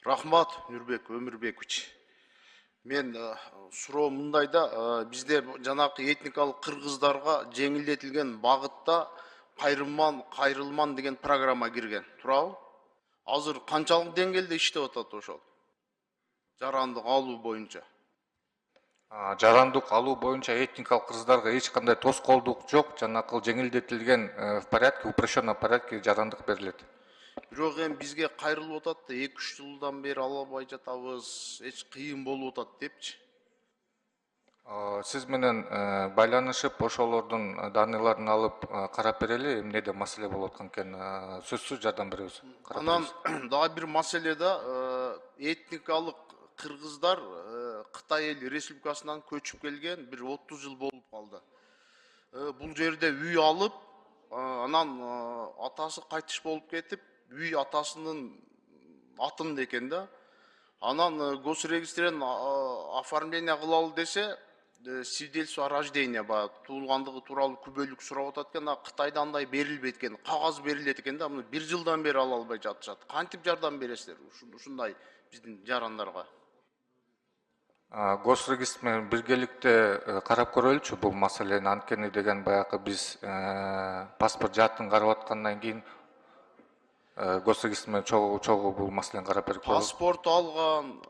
Рахмат, Нурбек Өмүрбекович. Мен суроо мындай да, бизде жанакы этникалык кыргыздарга жеңилдетилген багытта кайрылман деген программа кирген. Туурабы? Азыр канчалык деңгээлде иштеп атат ошол? Жарандык алуу боюнча. Жарандык алуу боюнча этникалык кыргыздарга эч кандай тоскоолдук жок. Жанакы жеңилдетилген в порядке, упрощенном порядке жарандык берилет. Бирок эми бизге кайрылып атат да 2-3 жылдан бери ала албай жатабыз. Эч кыйын болуп атат депчи. Сиз менен байланышып ошолордун данныйларын алып карап берели, эмнеде маселе болуп аткан экен, сөзсүз жардам беребиз. Анан дагы бир маселе да, этникалык кыргыздар Кытай эл республикасынан көчүп келген бир 30 жыл болуп калды. Бул жерде үй алып, анан атасы кайтыш болуп кетип, үй атасынын атында экен да. Анан госрегистрден оформление кылалы десе, свидетельство о рождении, туулгандыгы тууралуу күбөлүк сурап атат экен. Кытайда андай берилбейт экен, кагаз берилет экен да. Муну 1 жылдан бери ала албай жатышат. Кантип жардам бересиздер ушундай биздин жарандарга? Госрегистр менен биргеликте карап көрөлүчү бул маселени. Анткени деген баягы биз паспорт жаатын карап аткандан кийин госрегистр менен чогуу бул маселени карап берип коебуз. Паспорт алган,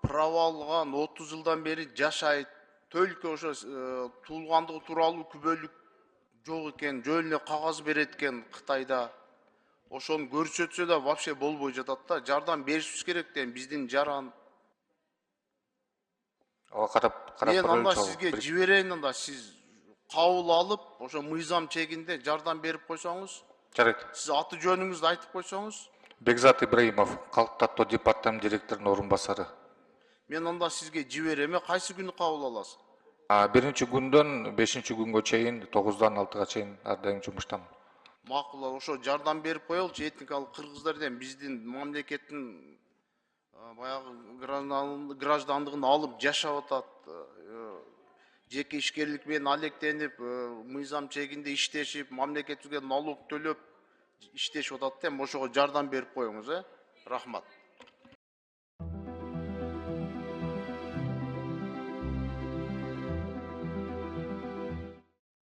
право алган, 30 жылдан бери жашайт. Только ошо туулгандыгы тууралуу күбөлүк жок экен, жөн эле кагаз берет экен Кытайда. Ошону көрсөтсө да вообще болбой жатат да. Жардам беришибиз керек да, биздин жаран. Карап Мен анда көрөлүчү. сизге жиберейин, анда сиз кабыл алып, ошо мыйзам чегинде жардам берип койсоңуз. Жарайт. Сиз аты жөнүңүздү айтып койсоңуз. Бекзат Ибраимов, калктаттоо департамент директорунун орун басары. Мен анда сизге жиберем. Кайсы күнү кабыл аласыз? 1 күндөн 5 күнгө чейин, 9-дан 6-га чейин ар дайым жумуштамын. Макул, ошо жардам берип коелучу. Этникалык кыргыздар деген биздин мамлекеттин баягы граждандыгын алып жашап атат. Жеке ишкерлик менен алектенип, мыйзам чегинде иштешип, мамлекетибизге налог төлөп иштешип атат да. Ошого жардам берип коюңуз, Рахмат.